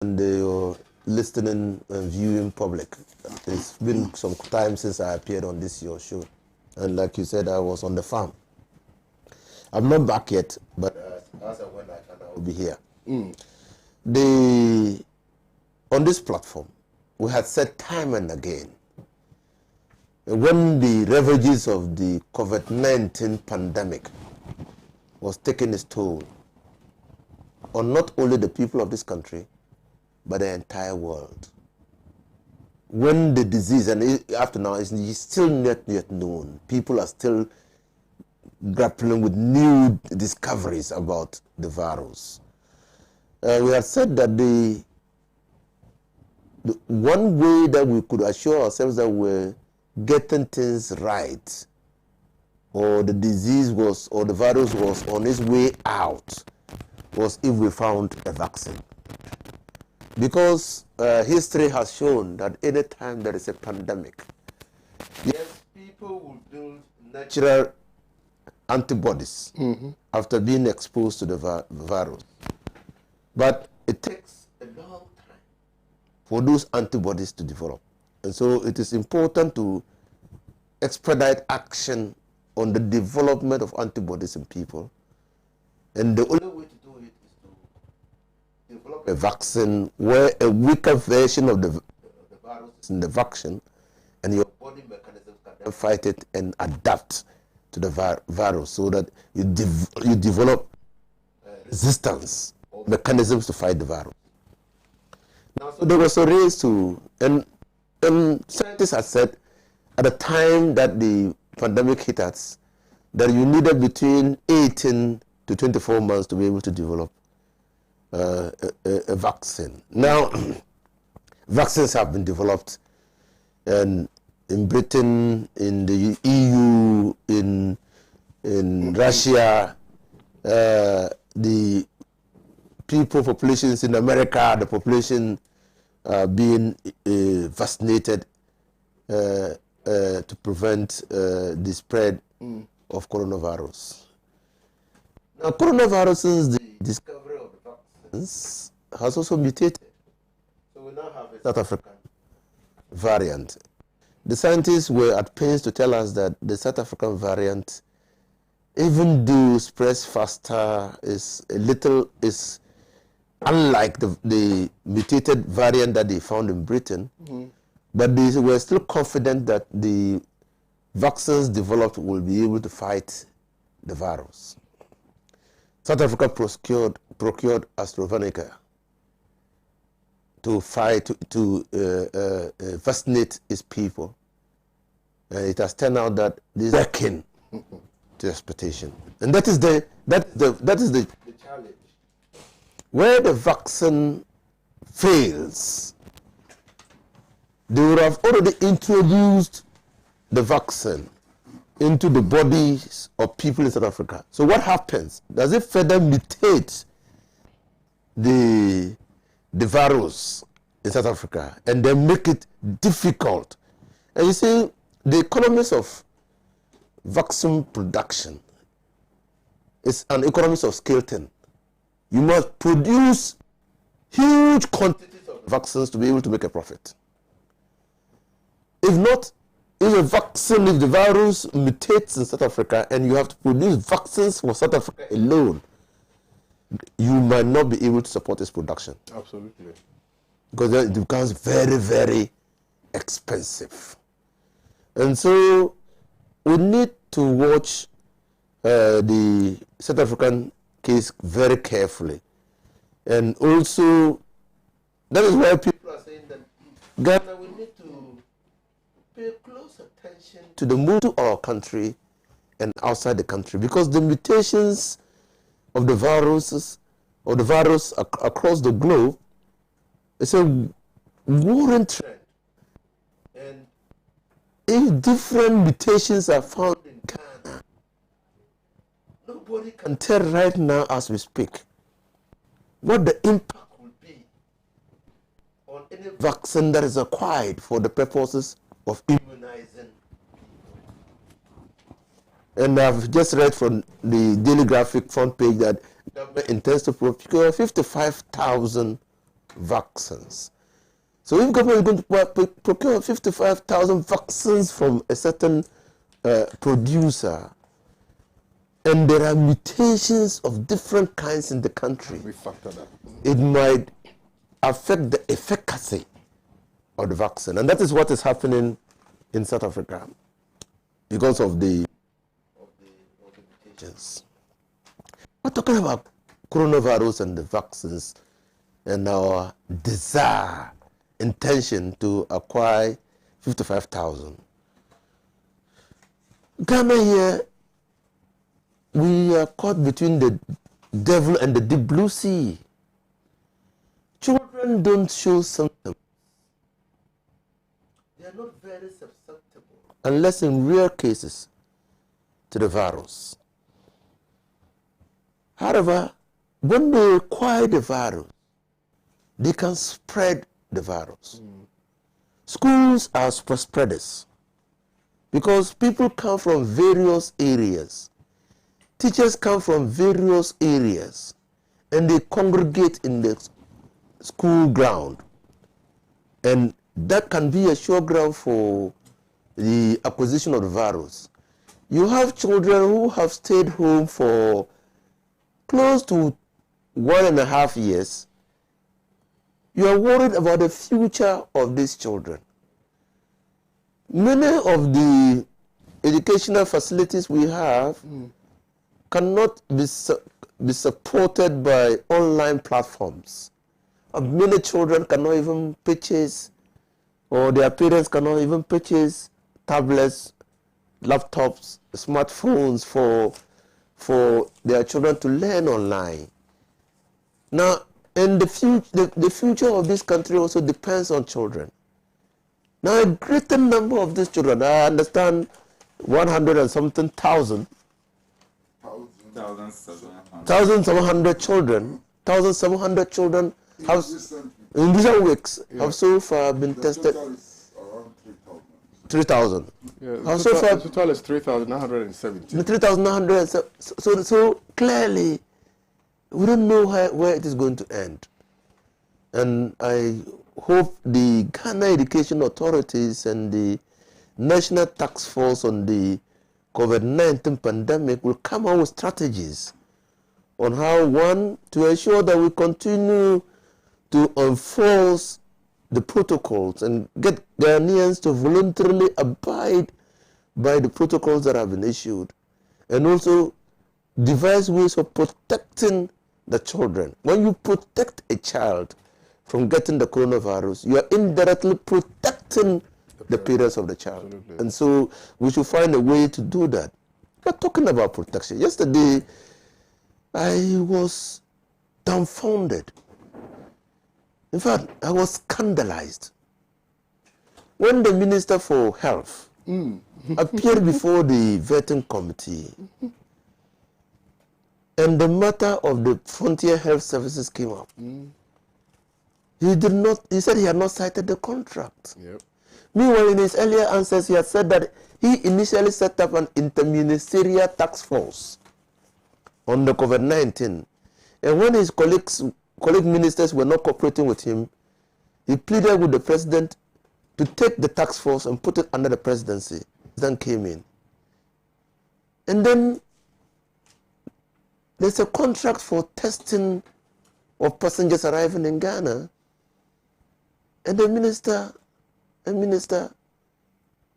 and the listening and viewing public. It's been some time since I appeared on this your show. And like you said, I was on the farm. I'm not back yet, but as and when I can, I will be here. On this platform, we had said time and again, when the ravages of the COVID-19 pandemic was taking its toll on not only the people of this country, but the entire world. When the disease, and after now, it's still not yet known. People are still grappling with new discoveries about the virus. We had said that the one way that we could assure ourselves that we're getting things right, or the disease was, or the virus was on its way out, was if we found a vaccine. Because history has shown that any time there is a pandemic, yes, people will build natural antibodies after being exposed to the virus. But it takes a long time for those antibodies to develop. And so it is important to expedite action on the development of antibodies in people. And the only way to do it is to develop a vaccine where a weaker version of the virus is in the vaccine, and your body mechanisms can then fight it and adapt to the virus, so that you develop resistance or mechanisms to fight the virus. Now, so there was a race to, and scientists had said at the time that the pandemic hit us, that you needed between 18 to 24 months to be able to develop a vaccine. Now, vaccines have been developed, and in Britain, in the EU, in Russia, the populations in America, the population being vaccinated to prevent the spread of coronavirus. Now, coronavirus, the discovery of the vaccines has also mutated. So we now have a South African variant. The scientists were at pains to tell us that the South African variant, even though spreads faster, is unlike the mutated variant that they found in Britain, but they were still confident that the vaccines developed will be able to fight the virus. South Africa procured AstraZeneca to vaccinate its people. And it has turned out that this is working to expectation. And that is the challenge. Where the vaccine fails, they would have already introduced the vaccine into the bodies of people in South Africa. So what happens? Does it further mutate the virus in South Africa and then make it difficult? And you see, the economics of vaccine production is an economics of scale thing. You must produce huge quantities of vaccines to be able to make a profit. If not, if the virus mutates in South Africa and you have to produce vaccines for South Africa alone, you might not be able to support its production. Absolutely. Because it becomes very, very expensive. And so we need to watch the South African case very carefully. And also, that is why people are saying that Ghana, we need to pay close attention to the move to our country and outside the country, because the mutations of the viruses or the virus across the globe is a worrying trend. And if different mutations are found in Ghana, nobody can tell right now as we speak what the impact will be on any vaccine that is acquired for the purposes of immunizing people. And I've just read from the Daily Graphic front page that the government intends to procure 55,000 vaccines. So if government is going to procure 55,000 vaccines from a certain producer, and there are mutations of different kinds in the country, we factor that. It might affect the efficacy of the vaccine. And that is what is happening in South Africa because of the mutations. We're talking about coronavirus and the vaccines and our desire, intention to acquire 55,000. Ghana here, we are caught between the devil and the deep blue sea. Children don't show symptoms. They are not very susceptible, unless in rare cases, to the virus. However, when they acquire the virus, they can spread the virus. Schools are super spreaders because people come from various areas. Teachers come from various areas and they congregate in the school ground. And that can be a sure ground for the acquisition of the virus. You have children who have stayed home for close to 1.5 years. You are worried about the future of these children. Many of the educational facilities we have cannot be supported by online platforms. Many children cannot even purchase, or their parents cannot even purchase tablets, laptops, smartphones for their children to learn online. Now, and the future of this country also depends on children. Now, a greater number of these children, I understand 100 and something thousand, 1,700 children, 1,700 children have, in recent weeks, have so far been tested. 3,000. Yeah, the total is 3,970. 3,970. So clearly, we don't know where it is going to end. And I hope the Ghana Education Authorities and the National Task Force on the COVID-19 pandemic will come up with strategies on how, one, to ensure that we continue to enforce the protocols and get Ghanaians to voluntarily abide by the protocols that have been issued, and also devise ways of protecting the children. When you protect a child from getting the coronavirus, you are indirectly protecting the parents of the child. Absolutely. And so we should find a way to do that. We're talking about protection. Yesterday, I was dumbfounded. In fact, I was scandalized when the Minister for Health appeared before the vetting committee and the matter of the Frontier Health Services came up. He said he had not cited the contract. Yep. Meanwhile, in his earlier answers, he had said that he initially set up an interministerial task force on the COVID-19. And when his colleague ministers were not cooperating with him, he pleaded with the president to take the task force and put it under the presidency. Then came in. And then there's a contract for testing of passengers arriving in Ghana. And the minister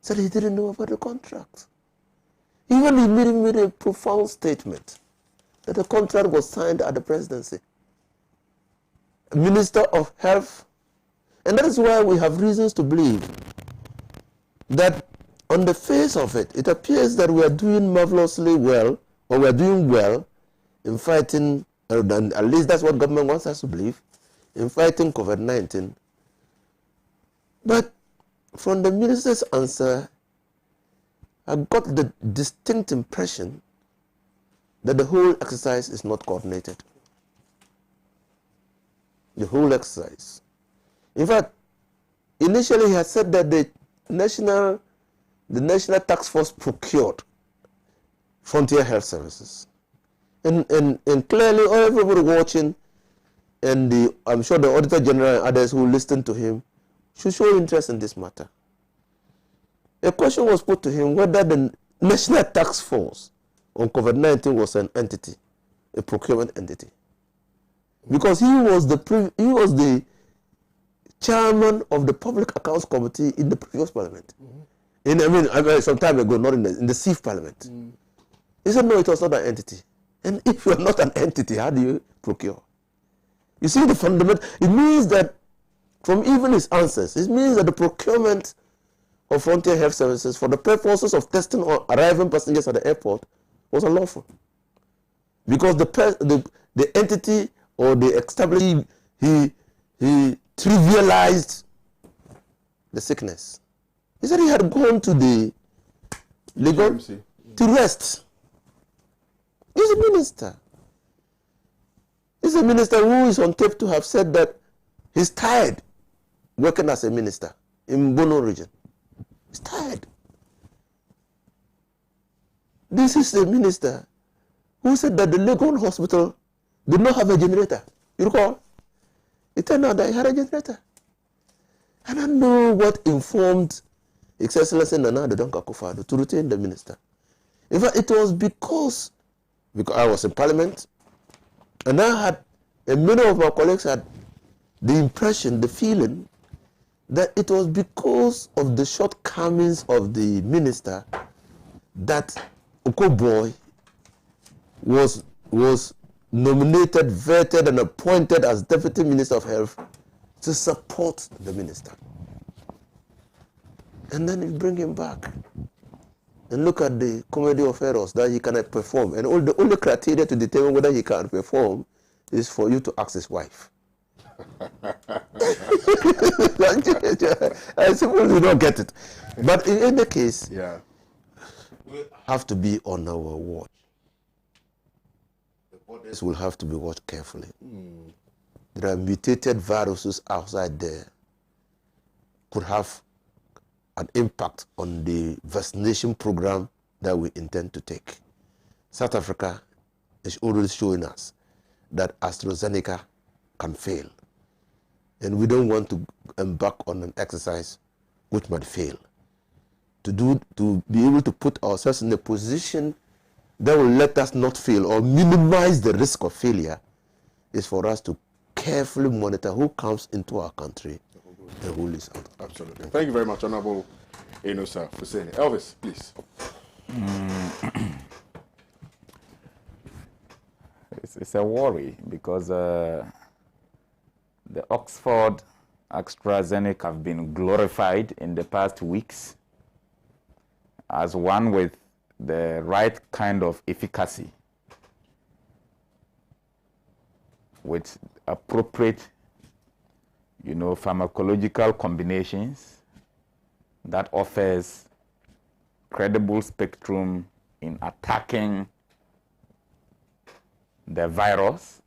said he didn't know about the contract. Even he made a profound statement that the contract was signed at the presidency. Minister of Health. And that is why we have reasons to believe that on the face of it, it appears that we are doing marvelously well, or we are doing well in fighting, and at least that's what government wants us to believe, in fighting COVID-19. But from the minister's answer, I got the distinct impression that the whole exercise is not coordinated. The whole exercise. In fact, initially he had said that the national task force procured Frontier Health Services. And clearly, everybody watching, and I'm sure the Auditor General and others who listen to him should show interest in this matter. A question was put to him whether the National Task Force on COVID-19 was an entity, a procurement entity, because he was the chairman of the Public Accounts Committee in the previous Parliament. Some time ago, not in the SIF Parliament. He said, no, it was not an entity. And if you are not an entity, how do you procure? You see the fundamental, it means that from even his answers, it means that the procurement of Frontier Health Services for the purposes of testing or arriving passengers at the airport was unlawful. Because the entity or the established, he trivialized the sickness. He said he had gone to the legal to rest. He's a minister. He's a minister who is on tape to have said that he's tired working as a minister in Bono region. He's tired. This is a minister who said that the Legon hospital did not have a generator. You recall? It turned out that he had a generator. And I know what informed His Excellency Nana Addo Dankwa Akufo-Addo to retain the minister. In fact, it was because I was in Parliament, and many of my colleagues had the impression, the feeling, that it was because of the shortcomings of the minister that Okoboy was nominated, vetted, and appointed as Deputy Minister of Health to support the minister. And then you bring him back and look at the comedy of errors that he cannot perform. And the only criteria to determine whether he can perform is for you to ask his wife. I suppose you don't get it. But in any case, we have to be on our watch. The borders will have to be watched carefully. There are mutated viruses outside there, could have an impact on the vaccination program that we intend to take. South Africa is already showing us that AstraZeneca can fail. And we don't want to embark on an exercise which might fail. To be able to put ourselves in a position that will let us not fail or minimize the risk of failure is for us to carefully monitor who comes into our country and who is out. Absolutely. Thank you very much, Honorable Enosa Fuseni. Elvis, please. It's a worry because the Oxford AstraZeneca have been glorified in the past weeks as one with the right kind of efficacy, with appropriate, pharmacological combinations that offers credible spectrum in attacking the virus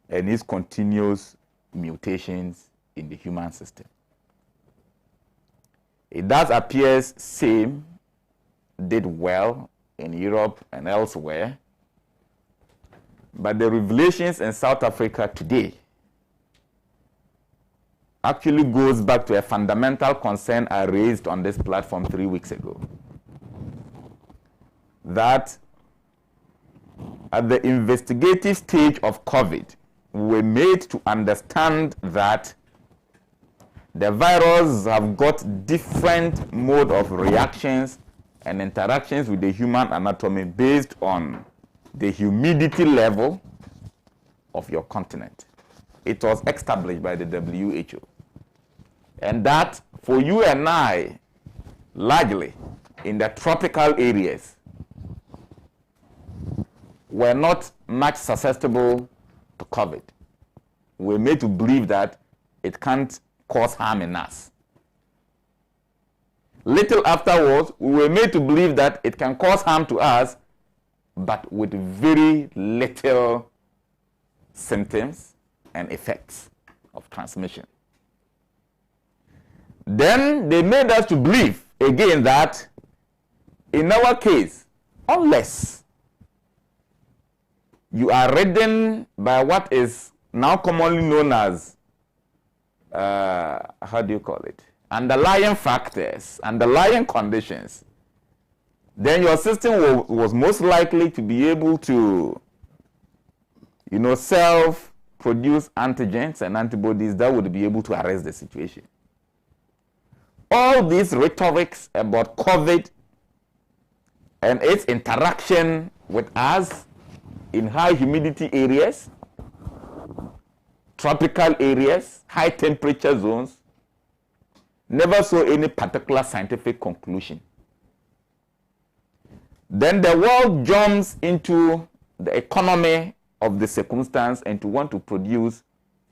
and its continuous mutations in the human system. It does appear same did well in Europe and elsewhere, but the revelations in South Africa today actually goes back to a fundamental concern I raised on this platform 3 weeks ago. That at the investigative stage of COVID, we were made to understand that the virus have got different mode of reactions and interactions with the human anatomy based on the humidity level of your continent. It was established by the WHO. And that for you and I, largely in the tropical areas, were not much susceptible to COVID. We're made to believe that it can't cause harm in us. Little afterwards, we were made to believe that it can cause harm to us, but with very little symptoms and effects of transmission. Then they made us to believe again that in our case, unless you are ridden by what is now commonly known as, how do you call it? Underlying factors, underlying conditions, then your system was most likely to be able to, self-produce antigens and antibodies that would be able to arrest the situation. All these rhetorics about COVID and its interaction with us in high humidity areas, tropical areas, high temperature zones, never saw any particular scientific conclusion. Then the world jumps into the economy of the circumstance and to want to produce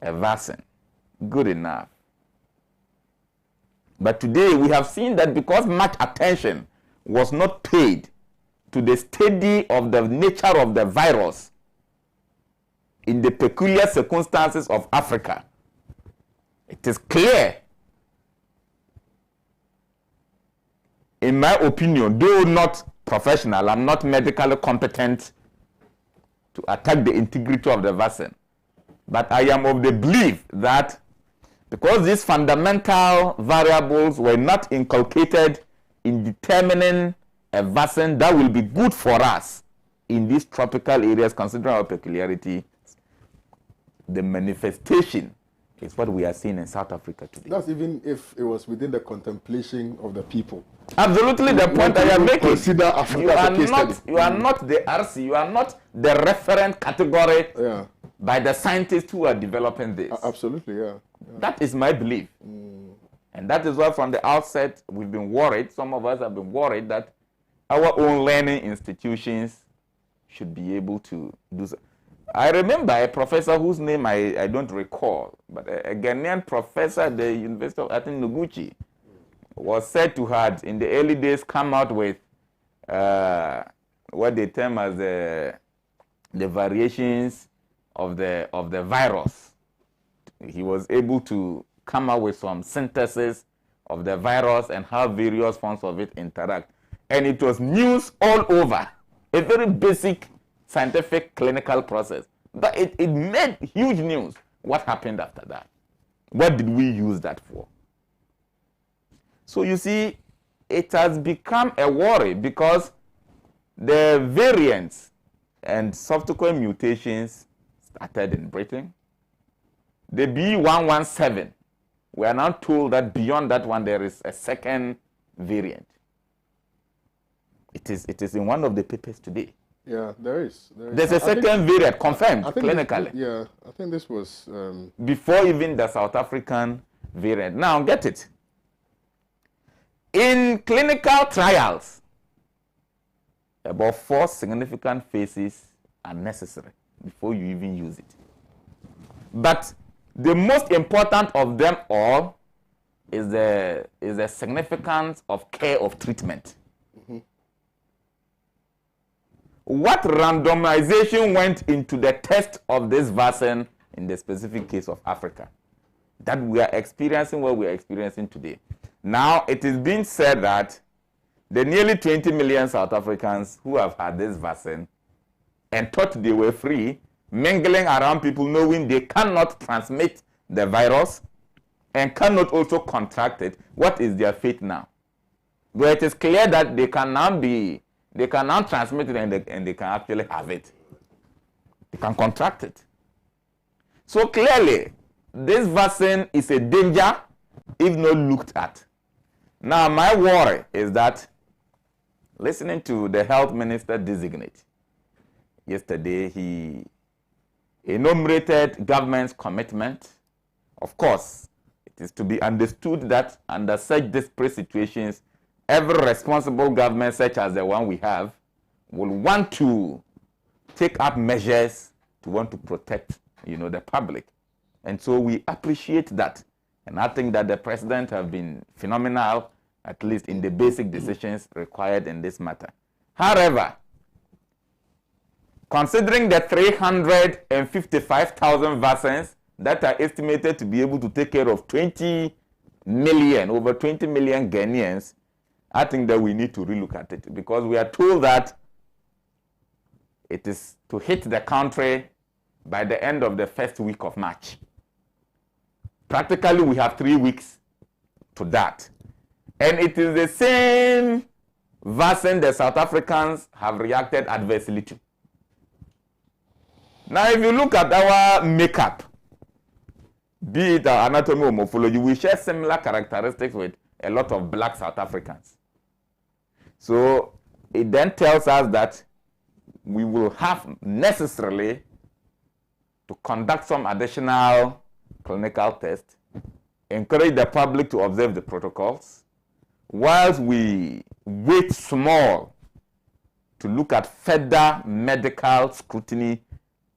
a vaccine. Good enough. But today we have seen that because much attention was not paid to the study of the nature of the virus in the peculiar circumstances of Africa, it is clear, in my opinion, though not professional, I'm not medically competent to attack the integrity of the vaccine, but I am of the belief that because these fundamental variables were not inculcated in determining a vaccine that will be good for us in these tropical areas, considering our peculiarity, the manifestation is what we are seeing in South Africa today. That's even if it was within the contemplation of the people. Absolutely, the point I am making. Consider Africa You are as a case not, study. you are not the RC, you are not the referent category by the scientists who are developing this. Absolutely, yeah. That is my belief. And that is why from the outset we've been worried, some of us have been worried that our own learning institutions should be able to do so. I remember a professor whose name I don't recall, but a Ghanaian professor at the University of, I think, Noguchi, was said to have, in the early days, come out with what they term as the variations of the virus. He was able to come up with some synthesis of the virus and how various forms of it interact. And it was news all over, a very basic scientific clinical process. But it made huge news. What happened after that? What did we use that for? So you see, it has become a worry because the variants and subsequent mutations started in Britain. The B117, we are now told that beyond that one there is a second variant. It is in one of the papers today. Yeah, there is. There's a second variant confirmed clinically. I think this was before even the South African variant. Now get it. In clinical trials, about 4 significant phases are necessary before you even use it. But the most important of them all is the significance of care of treatment. What randomization went into the test of this vaccine in the specific case of Africa? That we are experiencing what we are experiencing today. Now, it is being said that the nearly 20 million South Africans who have had this vaccine and thought they were free, mingling around people knowing they cannot transmit the virus and cannot also contract it, what is their fate now? But it is clear that they can now transmit it and they can actually have it. They can contract it. So clearly, this vaccine is a danger if not looked at. Now, my worry is that, listening to the health minister designate, yesterday he enumerated government's commitment. Of course, it is to be understood that under such desperate situations, every responsible government, such as the one we have, will want to take up measures to want to protect, the public. And so we appreciate that. And I think that the president have been phenomenal, at least in the basic decisions required in this matter. However, considering the 355,000 vaccines that are estimated to be able to take care of over 20 million Ghanaians, I think that we need to relook at it, because we are told that it is to hit the country by the end of the first week of March. Practically, we have 3 weeks to that. And it is the same vaccine the South Africans have reacted adversely to. Now, if you look at our makeup, be it our anatomy or morphology, we share similar characteristics with a lot of black South Africans. So it then tells us that we will have necessarily to conduct some additional clinical tests, encourage the public to observe the protocols, whilst we wait small to look at further medical scrutiny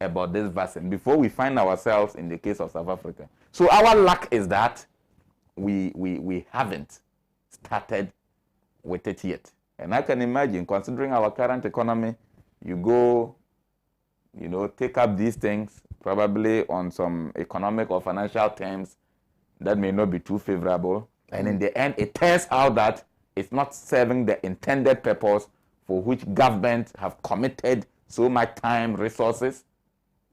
about this vaccine before we find ourselves in the case of South Africa. So our luck is that we haven't started with it yet. And I can imagine, considering our current economy, you go, take up these things probably on some economic or financial terms that may not be too favorable. And in the end, it turns out that it's not serving the intended purpose for which government have committed so much time, resources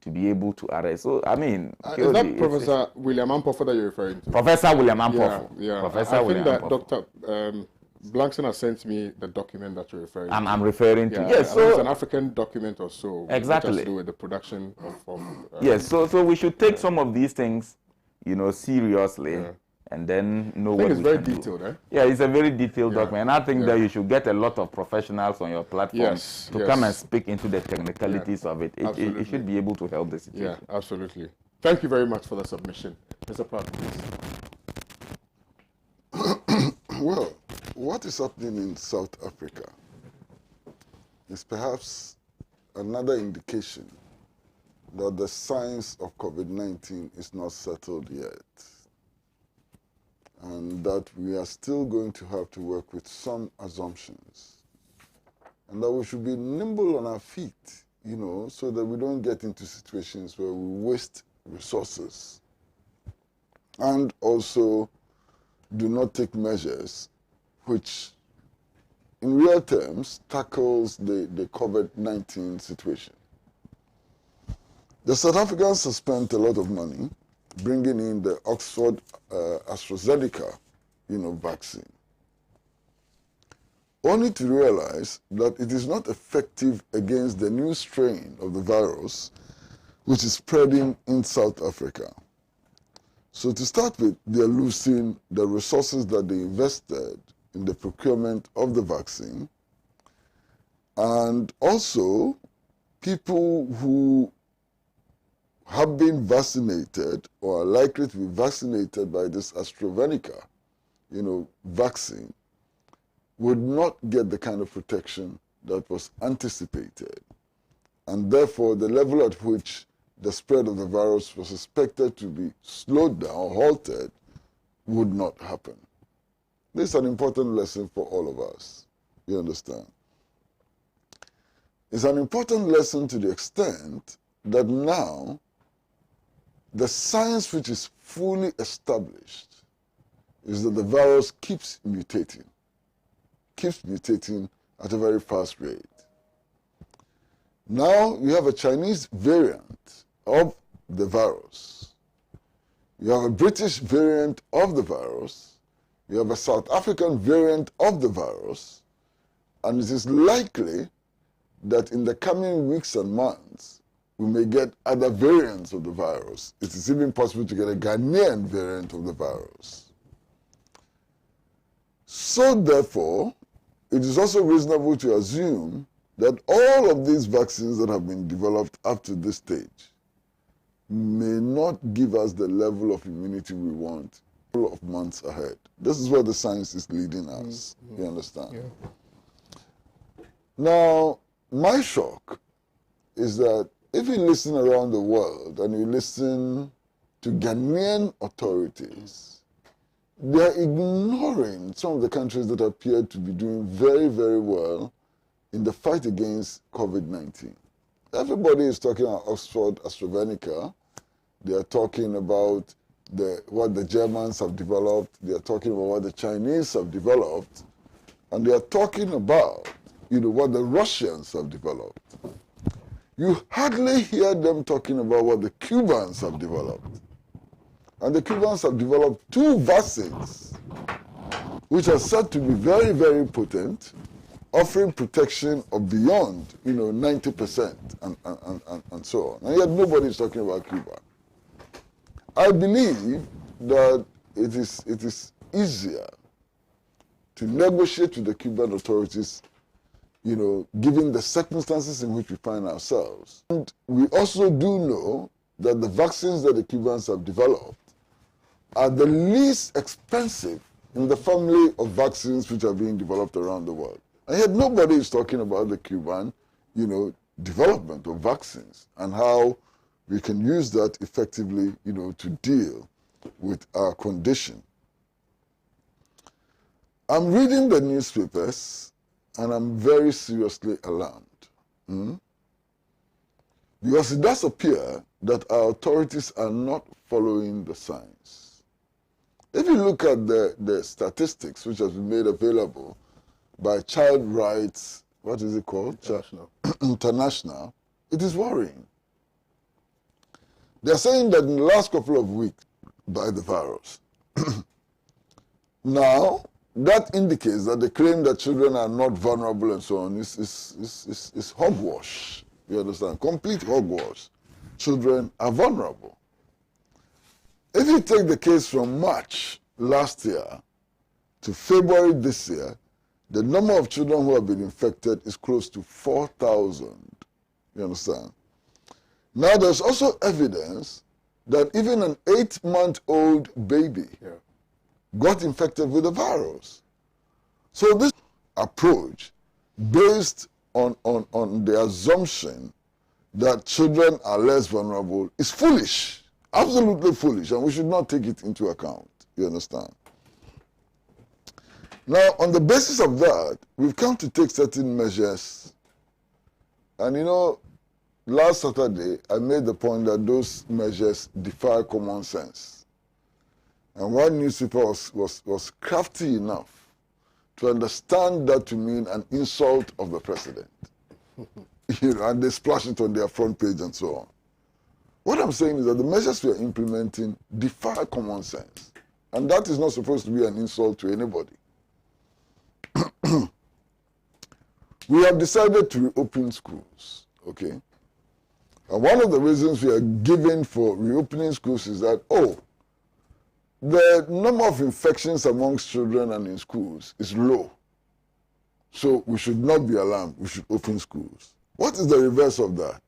to be able to arrest. So, I mean... is that Professor William Ampofo that you're referring to? Professor William Ampofo. Yeah. Professor I William think that Ampofo. Dr. Blankson has sent me the document that you're referring to. I'm referring to. Yes, so it's an African document or so. Exactly. Which has to do with the production of yes, so we should take some of these things, seriously, and then know what we can do. I think it's very detailed, eh? Yeah, it's a very detailed document, and I think that you should get a lot of professionals on your platform to come and speak into the technicalities of it. It should be able to help the situation. Yeah, absolutely. Thank you very much for the submission. Mr. Pratt, please. Well, what is happening in South Africa is perhaps another indication that the science of COVID-19 is not settled yet, and that we are still going to have to work with some assumptions, and that we should be nimble on our feet, so that we don't get into situations where we waste resources and also do not take measures which, in real terms, tackles the COVID-19 situation. The South Africans have spent a lot of money bringing in the Oxford AstraZeneca, vaccine, only to realize that it is not effective against the new strain of the virus, which is spreading in South Africa. So to start with, they are losing the resources that they invested in the procurement of the vaccine, and also people who have been vaccinated or are likely to be vaccinated by this AstraZeneca, vaccine, would not get the kind of protection that was anticipated. And therefore, the level at which the spread of the virus was expected to be slowed down or halted would not happen. This is an important lesson for all of us, you understand? It's an important lesson to the extent that now the science which is fully established is that the virus keeps mutating at a very fast rate. Now you have a Chinese variant of the virus. You have a British variant of the virus. You have a South African variant of the virus. And it is likely that in the coming weeks and months, we may get other variants of the virus. It is even possible to get a Ghanaian variant of the virus. So therefore, it is also reasonable to assume that all of these vaccines that have been developed up to this stage may not give us the level of immunity we want a couple of months ahead. This is where the science is leading us, you understand? Yeah. Now, my shock is that if you listen around the world and you listen to Ghanaian authorities, they are ignoring some of the countries that appear to be doing very, very well in the fight against COVID-19. Everybody is talking about Oxford AstraZeneca. They are talking about what the Germans have developed. They are talking about what the Chinese have developed. And they are talking about, what the Russians have developed. you hardly hear them talking about what the Cubans have developed. And the Cubans have developed 2 vaccines, which are said to be very, very potent, offering protection of beyond, 90% and so on. And yet nobody is talking about Cuba. I believe that it is easier to negotiate with the Cuban authorities, given the circumstances in which we find ourselves. And we also do know that the vaccines that the Cubans have developed are the least expensive in the family of vaccines which are being developed around the world. And yet nobody is talking about the Cuban, development of vaccines and how we can use that effectively, to deal with our condition. I'm reading the newspapers and I'm very seriously alarmed. Because it does appear that our authorities are not following the signs. If you look at the statistics which has been made available by Child Rights, what is it called? International, it is worrying. They're saying that in the last couple of weeks, by the virus. Now, that indicates that the claim that children are not vulnerable and so on is hogwash. You understand? Complete hogwash. Children are vulnerable. If you take the case from March last year to February this year, the number of children who have been infected is close to 4,000. You understand? Now, there's also evidence that even an 8-month-old baby got infected with the virus. So this approach, based on the assumption that children are less vulnerable, is foolish, absolutely foolish, and we should not take it into account. You understand? Now, on the basis of that, we've come to take certain measures. And last Saturday, I made the point that those measures defy common sense. And one newspaper was crafty enough to understand that to mean an insult of the president. And they splash it on their front page and so on. What I'm saying is that the measures we are implementing defy common sense. And that is not supposed to be an insult to anybody. We have decided to reopen schools, okay? And one of the reasons we are giving for reopening schools is that, the number of infections amongst children and in schools is low. So we should not be alarmed. We should open schools. What is the reverse of that?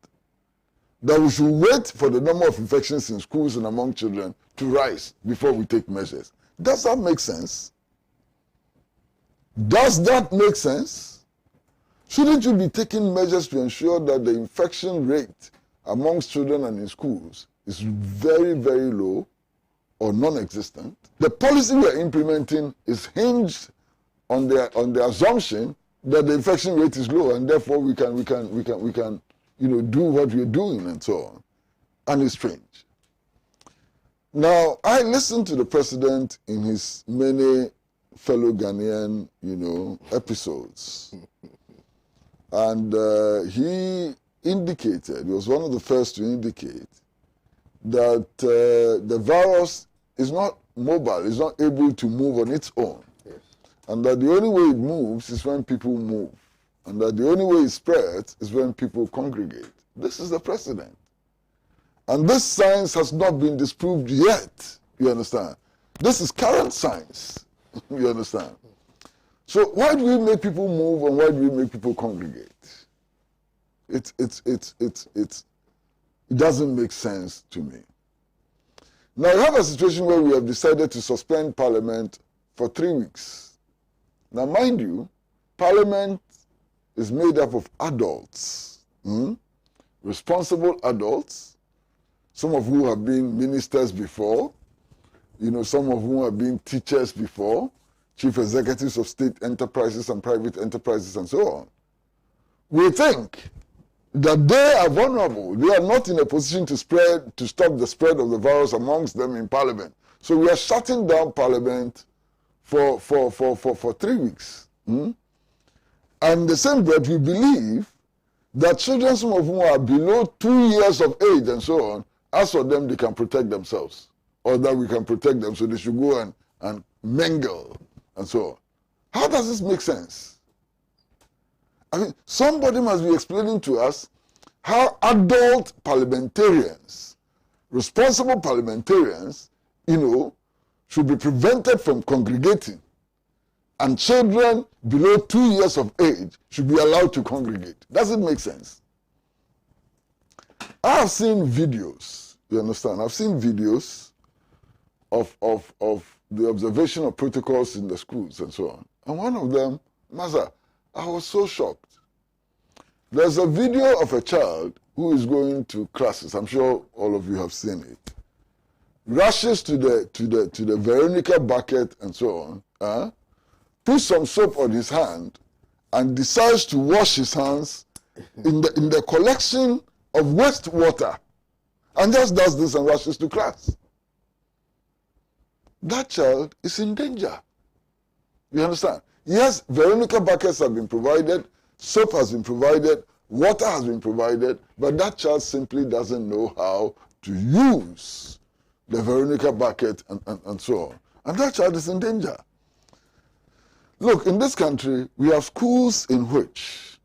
That we should wait for the number of infections in schools and among children to rise before we take measures. Does that make sense? Does that make sense? Shouldn't you be taking measures to ensure that the infection rate amongst children and in schools is very, very low or non-existent? The policy we are implementing is hinged on the assumption that the infection rate is low, and therefore we can do what we are doing and so on. And it's strange. Now, I listened to the president in his many fellow Ghanaian, episodes. And he indicated, he was one of the first to indicate, that the virus is not mobile, it's not able to move on its own. Yes. And that the only way it moves is when people move. And that the only way it spreads is when people congregate. This is the president. And this science has not been disproved yet, you understand? This is current science, you understand? So why do we make people move and why do we make people congregate? It doesn't make sense to me. Now you have a situation where we have decided to suspend Parliament for 3 weeks. Now mind you, Parliament is made up of adults, responsible adults, some of whom have been ministers before, some of whom have been teachers before, chief executives of state enterprises and private enterprises and so on. We think that they are vulnerable. They are not in a position to stop the spread of the virus amongst them in Parliament. So we are shutting down Parliament for 3 weeks. And the same breath, we believe that children, some of whom are below 2 years of age and so on, as for them, they can protect themselves, or that we can protect them, so they should go and mingle and so on. How does this make sense? I mean, somebody must be explaining to us how adult parliamentarians, responsible parliamentarians, should be prevented from congregating, and children below 2 years of age should be allowed to congregate. Does it make sense? I have seen videos, you understand? I've seen videos of the observation of protocols in the schools and so on. And one of them, Master, I was so shocked. There's a video of a child who is going to classes. I'm sure all of you have seen it. Rushes to the Veronica bucket and so on. Puts some soap on his hand and decides to wash his hands in the collection of wastewater, and just does this and rushes to class. That child is in danger. You understand? Yes, Veronica buckets have been provided, soap has been provided, water has been provided, but that child simply doesn't know how to use the Veronica bucket and so on. And that child is in danger. Look, in this country, we have schools in which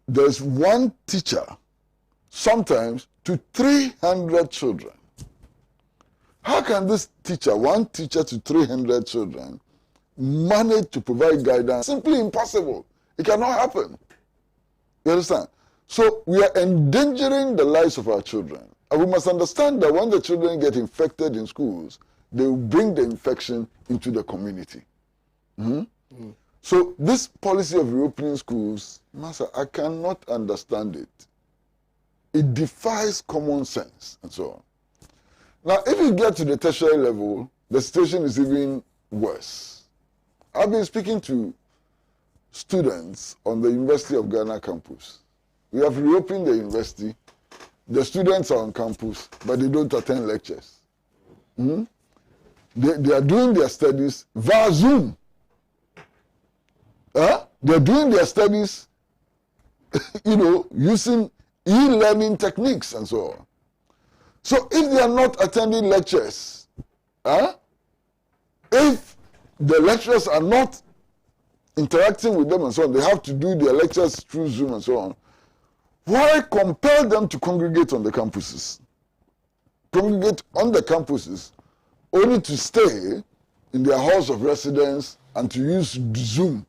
there's one teacher, sometimes to 300 children. How can this teacher, one teacher to 300 children, manage to provide guidance? Simply impossible. It cannot happen. You understand? So we are endangering the lives of our children. And we must understand that when the children get infected in schools, they will bring the infection into the community. So this policy of reopening schools, Master, I cannot understand it. It defies common sense and so on. Now, if you get to the tertiary level, the situation is even worse. I've been speaking to students on the University of Ghana campus. We have reopened the university. The students are on campus, but they don't attend lectures. They are doing their studies via Zoom. They're doing their studies, using e-learning techniques and so on. So if they are not attending lectures, if the lecturers are not interacting with them and so on, they have to do their lectures through Zoom and so on, why compel them to congregate on the campuses? Congregate on the campuses only to stay in their halls of residence and to use Zoom,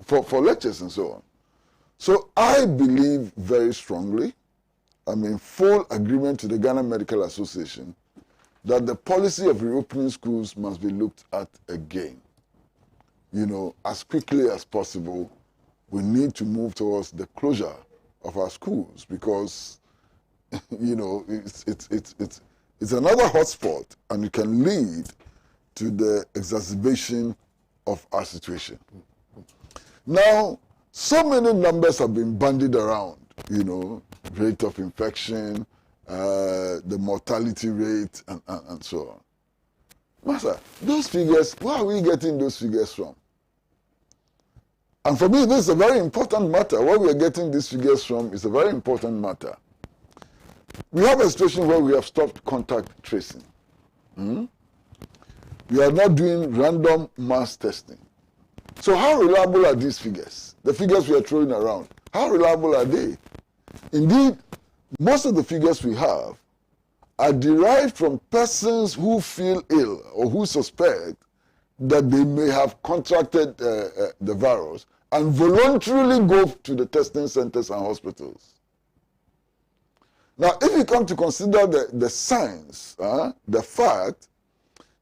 for lectures and so on. So I believe very strongly, I'm in full agreement to the Ghana Medical Association, that the policy of reopening schools must be looked at again. As quickly as possible, we need to move towards the closure of our schools because, it's another hotspot and it can lead to the exacerbation of our situation. Now, so many numbers have been bandied around, rate of infection, the mortality rate, and so on. Master, those figures, where are we getting those figures from? And for me, this is a very important matter. Where we are getting these figures from is a very important matter. We have a situation where we have stopped contact tracing. We are not doing random mass testing. So how reliable are these figures? The figures we are throwing around, how reliable are they? Indeed, most of the figures we have are derived from persons who feel ill or who suspect that they may have contracted the virus and voluntarily go to the testing centers and hospitals. Now, if you come to consider the science, the fact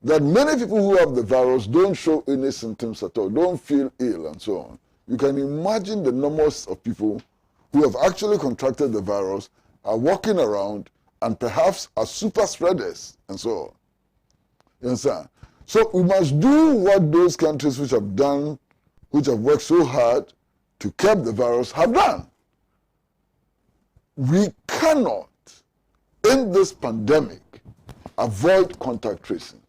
that many people who have the virus don't show any symptoms at all, don't feel ill and so on, you can imagine the numbers of people who have actually contracted the virus are walking around and perhaps are super spreaders and so on. You understand? So we must do what those countries which have worked so hard to curb the virus have done. We cannot, in this pandemic, avoid contact tracing.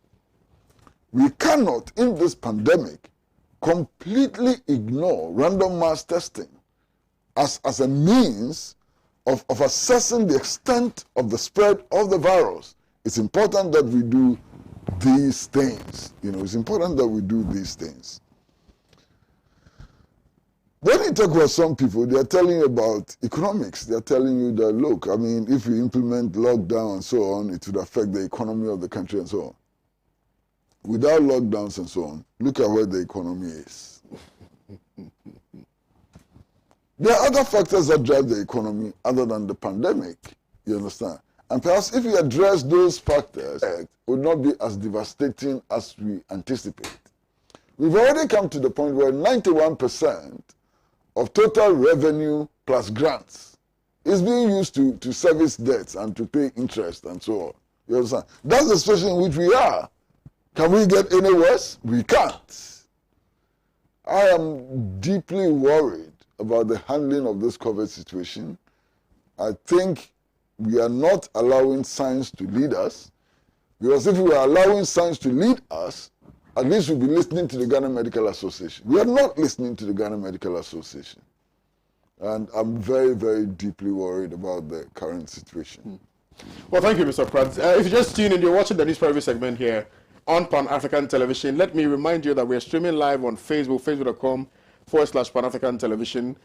We cannot, in this pandemic, completely ignore random mass testing as a means of assessing the extent of the spread of the virus. It's important that we do these things. It's important that we do these things. When you talk about some people, they're telling you about economics. They're telling you that, look, I mean, if we implement lockdown and so on, it would affect the economy of the country and so on. Without lockdowns and so on, look at where the economy is. There are other factors that drive the economy other than the pandemic, you understand? And perhaps if we address those factors, it would not be as devastating as we anticipate. We've already come to the point where 91% of total revenue plus grants is being used to service debts and to pay interest and so on. You understand? That's the situation in which we are. Can we get any worse? We can't. I am deeply worried about the handling of this COVID situation. I think we are not allowing science to lead us, because if we were allowing science to lead us, at least we'll be listening to the Ghana Medical Association. We are not listening to the Ghana Medical Association. And I'm very, very deeply worried about the current situation. Well, thank you, Mr. Pratt. If you just tuned in, you're watching the News Preview segment here on Pan-African Television. Let me remind you that we're streaming live on Facebook, facebook.com/Pan-African Television.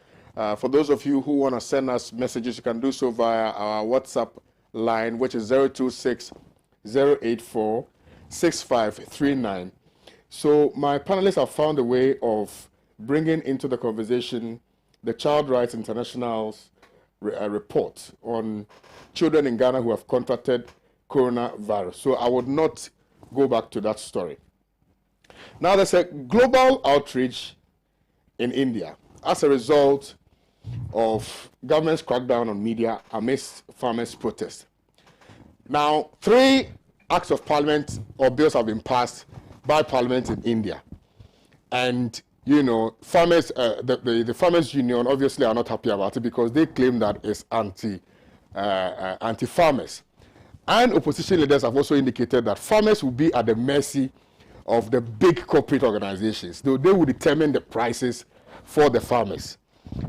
For those of you who want to send us messages, you can do so via our WhatsApp line, which is 026-084-6539. So my panelists have found a way of bringing into the conversation the Child Rights International's report on children in Ghana who have contracted coronavirus. So I would not go back to that story. Now there's a global outreach in India as a result of government's crackdown on media amidst farmers' protests. Now, 3 acts of parliament or bills have been passed by parliament in India. And, farmers, the farmers union obviously are not happy about it because they claim that it's anti-farmers. And opposition leaders have also indicated that farmers will be at the mercy of the big corporate organizations. They will determine the prices for the farmers.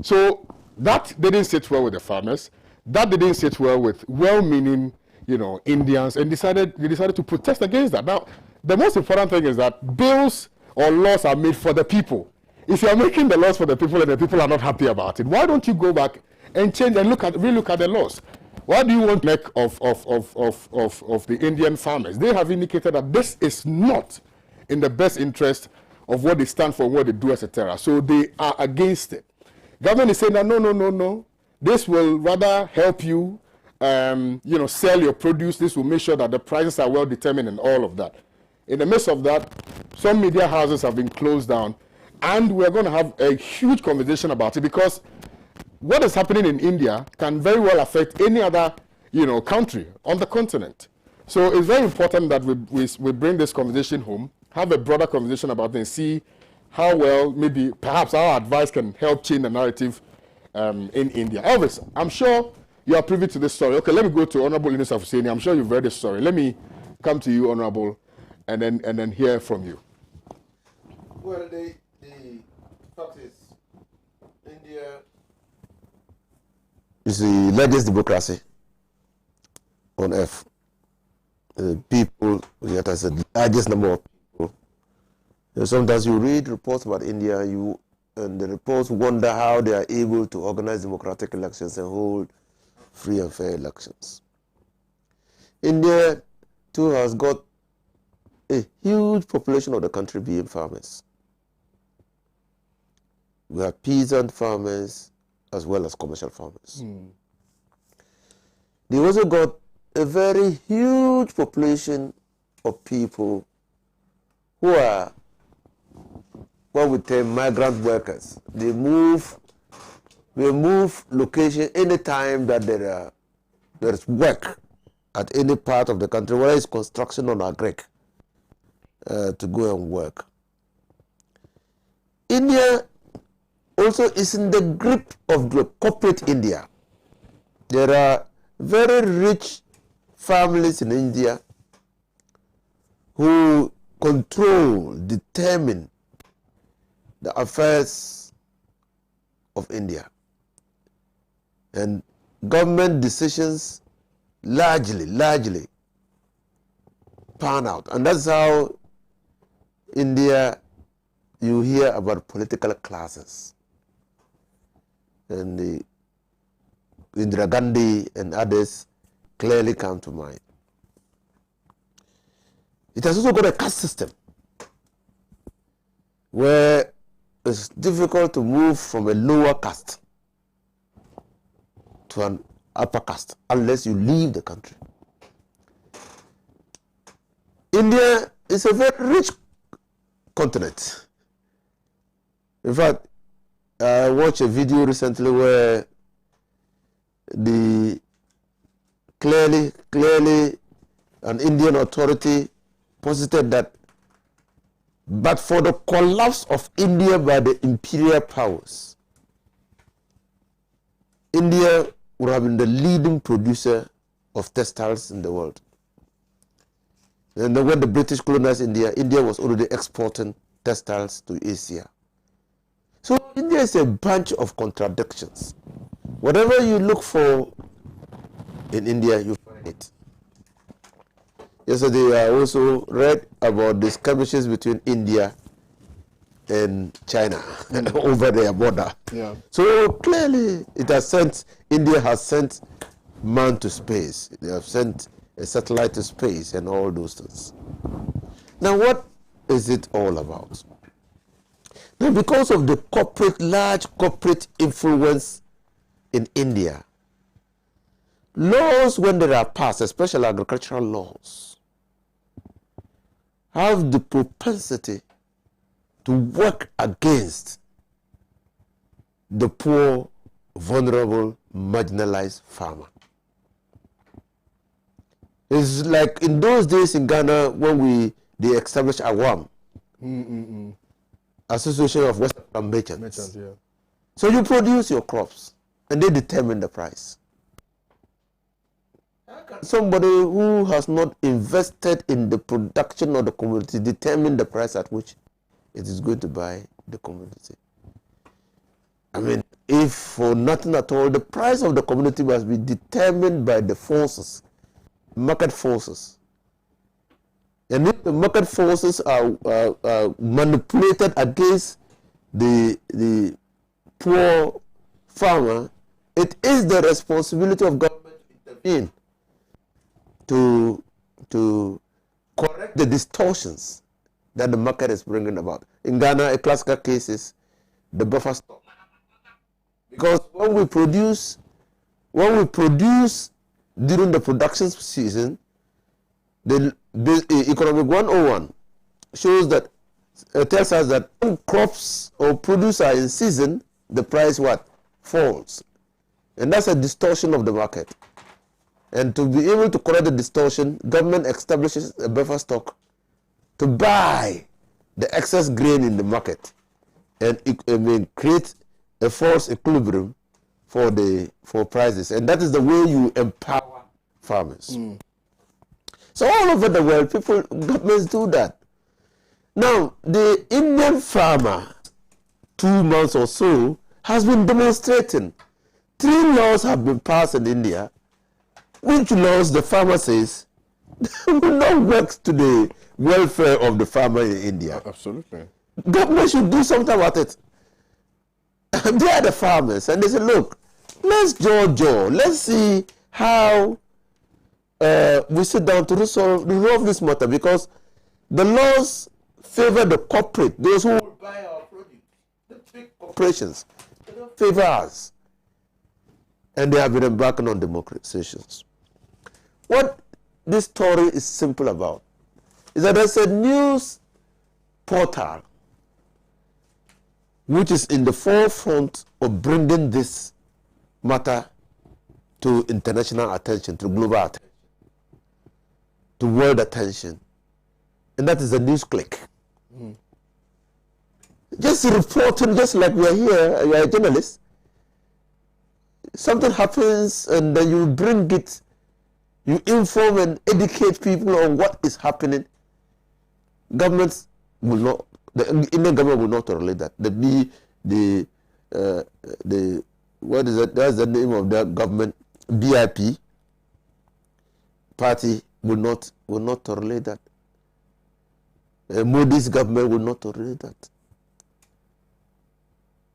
So that didn't sit well with the farmers. That didn't sit well with well-meaning, Indians, and they decided to protest against that. Now, the most important thing is that bills or laws are made for the people. If you are making the laws for the people and the people are not happy about it, why don't you go back and change and relook at the laws? Why do you want to make of the Indian farmers? They have indicated that this is not in the best interest of what they stand for, what they do, etc. So they are against it. Government is saying that no. This will rather help you, sell your produce. This will make sure that the prices are well determined and all of that. In the midst of that, some media houses have been closed down, and we're going to have a huge conversation about it because what is happening in India can very well affect any other, country on the continent. So it's very important that we bring this conversation home, have a broader conversation about it, and see how well, maybe, perhaps our advice can help change the narrative in India. Elvis, I'm sure you are privy to this story. Okay, let me go to Honorable Inus Afuseni. I'm sure you've read this story. Let me come to you, Honorable, and then hear from you. Well, the fact is, India is the largest democracy on earth. People, yet as the largest number of people. Sometimes you read reports about India, and the reports wonder how they are able to organize democratic elections and hold free and fair elections. India, too, has got a huge population of the country being farmers. We have peasant farmers as well as commercial farmers. They also got a very huge population of people who are what we term migrant workers. They move location anytime that there is work at any part of the country, whether it's construction or agric, to go and work. India also is in the grip of the corporate India. There are very rich families in India who control, determine the affairs of India. And government decisions largely pan out. And that's how India, you hear about political classes. And the Indira Gandhi and others clearly come to mind. It has also got a caste system where it's difficult to move from a lower caste to an upper caste unless you leave the country. India is a very rich continent. In fact, I watched a video recently where clearly an Indian authority posited that but for the collapse of India by the imperial powers, India would have been the leading producer of textiles in the world. And then when the British colonized India, India was already exporting textiles to Asia. So India is a bunch of contradictions. Whatever you look for in India, you find it. Yesterday, I also read about the skirmishes between India and China over their border. Yeah. So clearly, India has sent man to space. They have sent a satellite to space and all those things. Now, what is it all about? Now, because of the large corporate influence in India, laws, when they are passed, especially agricultural laws, have the propensity to work against the poor, vulnerable, marginalized farmer. It's like in those days in Ghana when they established AWAM, Association of West African Merchants. Yeah. So you produce your crops and they determine the price. Somebody who has not invested in the production of the commodity determine the price at which it is going to buy the commodity. I mean, if for nothing at all, the price of the commodity must be determined by the forces, market forces. And if the market forces are manipulated against the poor farmer, it is the responsibility of government to intervene to correct the distortions that the market is bringing about. In Ghana, a classical case is the buffer stock. Because when we produce during the production season, the Economic 101 shows that tells us that when crops or produce are in season, the price falls, and that's a distortion of the market. And to be able to correct the distortion, government establishes a buffer stock to buy the excess grain in the market and create a false equilibrium for prices. And that is the way you empower farmers. So all over the world, governments do that. Now, the Indian farmer, 2 months or so, has been demonstrating. 3 laws have been passed in India, which laws the farmer says will not work to the welfare of the farmer in India. Absolutely. Government should do something about it. They are the farmers, and they say, look, let's jaw. Let's see how we sit down to resolve this matter, because the laws favor the corporate, those who will buy our produce, the big corporations. They don't favor us. And they have been embarking on democratizations. What this story is simple about is that there's a news portal which is in the forefront of bringing this matter to international attention, to global attention, to world attention, and that is the News Click. Just reporting, just like we are here, you are a journalist. Something happens and then you bring it, you inform and educate people on what is happening. Governments will not The Indian government will not tolerate that. What is that? That's the name of the government. BIP party will not tolerate that. Modi's government will not tolerate that.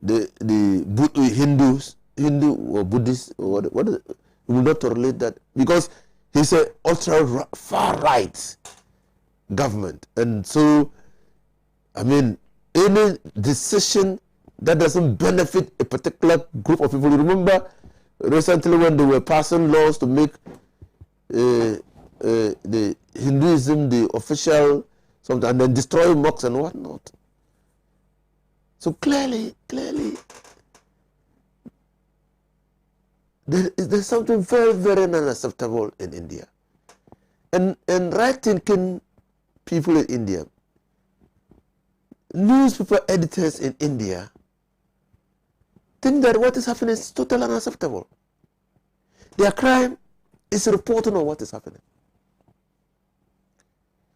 The Hindu or Buddhist or what is it, will not tolerate that, because he's a ultra far right government, and so I mean any decision that doesn't benefit a particular group of people. Remember recently when they were passing laws to make the Hinduism the official something, and then destroy mosques and whatnot. So clearly, there's something very, very unacceptable in India. And right-thinking people in India, newspaper editors in India, think that what is happening is totally unacceptable. Their crime is reporting on what is happening.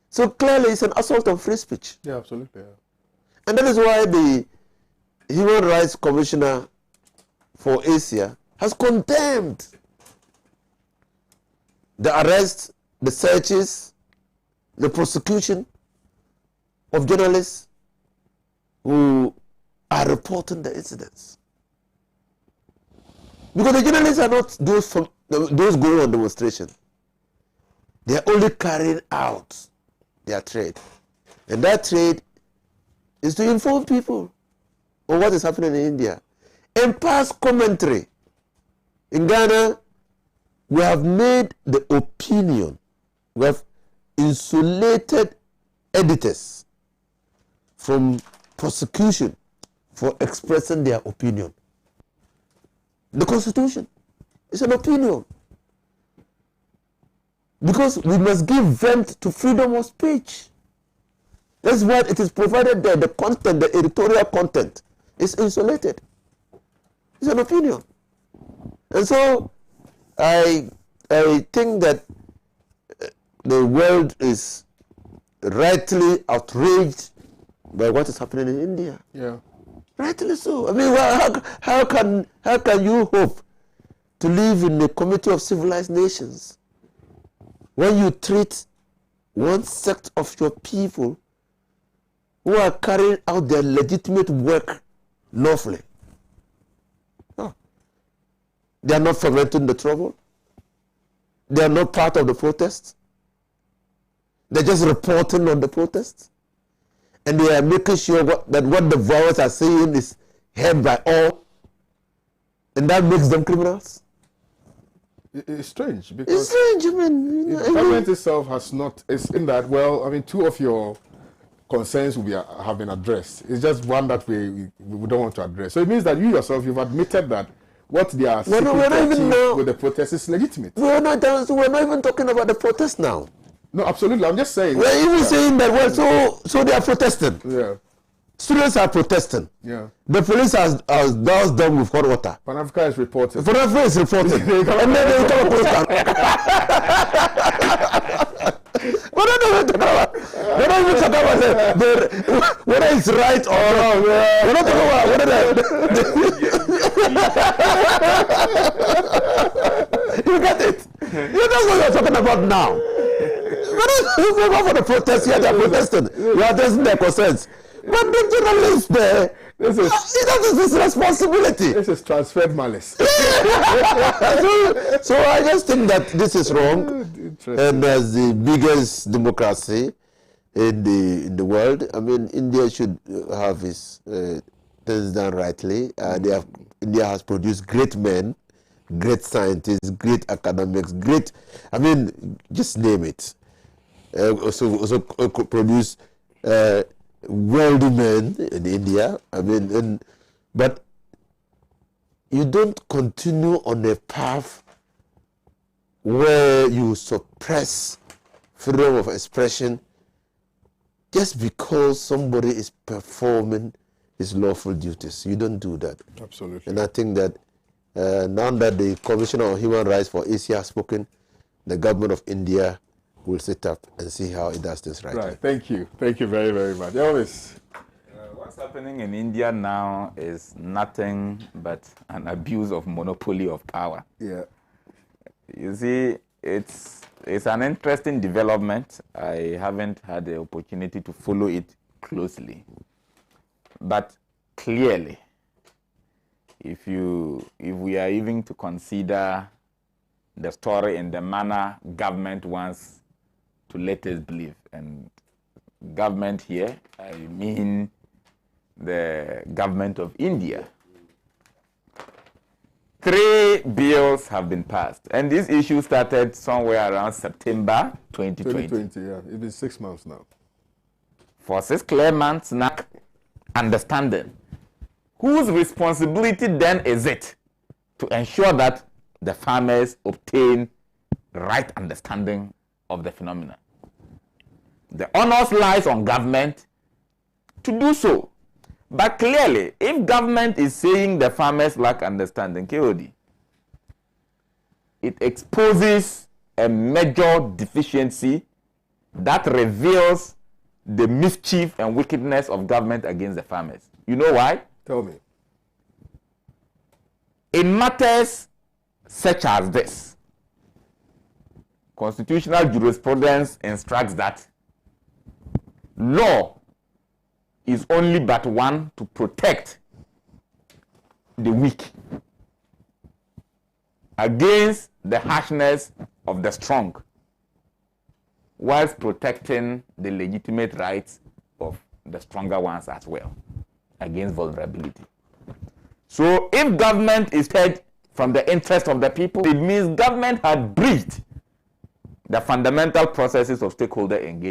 So clearly it's an assault on free speech. Yeah, absolutely. Yeah. And that is why the Human Rights Commissioner for Asia has condemned the arrest, the searches, the prosecution of journalists who are reporting the incidents. Because the journalists are not those going on demonstration. They are only carrying out their trade. And that trade is to inform people on what is happening in India and pass commentary. In Ghana, we have made the opinion, we have insulated editors from prosecution for expressing their opinion. The Constitution is an opinion, because we must give vent to freedom of speech. That's why it is provided there. The content, the editorial content is insulated. It's an opinion. And so I think that the world is rightly outraged by what is happening in India. Yeah. Rightly so. I mean, how can you hope to live in the community of civilized nations when you treat one sect of your people who are carrying out their legitimate work lawfully? No. They are not fomenting the trouble. They are not part of the protest. They're just reporting on the protest. And they are making sure that what the virus are saying is heard by all. And that makes them criminals. It's strange, because it's strange. I mean, the government itself has not, it's in that, well, I mean, two of your concerns have been addressed. It's just one that we don't want to address. So it means that you yourself, you've admitted that what they are seeking to achieve with the protest is legitimate. We're not even talking about the protest now. No, absolutely. I'm just saying. We're even saying that, well, so they are protesting. Yeah. Students are protesting. Yeah. The police has doused them with hot water. Pan Africa is reporting. Pan Africa is reporting. And then they come across. We're not even talking about whether it's right or wrong. We're not talking about you get it? That's what we're talking about now. We're not for the protest yet. They're protesting. We are addressing their concerns. But the journalists there, this is his responsibility. This is transferred malice. So I just think that this is wrong. And as the biggest democracy in the world, I mean, India should have its things done rightly. India has produced great men, great scientists, great academics, I mean, just name it. Also produce wealthy men in India. I mean, but you don't continue on a path where you suppress freedom of expression just because somebody is performing his lawful duties. You don't do that. Absolutely. And I think that now that the Commissioner on Human Rights for Asia has spoken, the government of India will sit up and see how it does this right. Right. Thank you. Thank you very, very much. Elvis, What's happening in India now is nothing but an abuse of monopoly of power. Yeah. You see, it's an interesting development. I haven't had the opportunity to follow it closely. But clearly, if we are even to consider the story in the manner government wants to let us believe, and government here, I mean the government of India, 3 bills have been passed, and this issue started somewhere around September 2020. 2020, yeah. It's been 6 months now. For 6 clear months now, understanding. Whose responsibility then is it to ensure that the farmers obtain right understanding of the phenomenon? The onus lies on government to do so. But clearly, if government is saying the farmers lack understanding, KOD, it exposes a major deficiency that reveals the mischief and wickedness of government against the farmers. You know why? Tell me. In matters such as this, constitutional jurisprudence instructs that law is only but one to protect the weak against the harshness of the strong, whilst protecting the legitimate rights of the stronger ones as well against vulnerability. So if government is heard from the interest of the people, it means government had breached the fundamental processes of stakeholder engagement.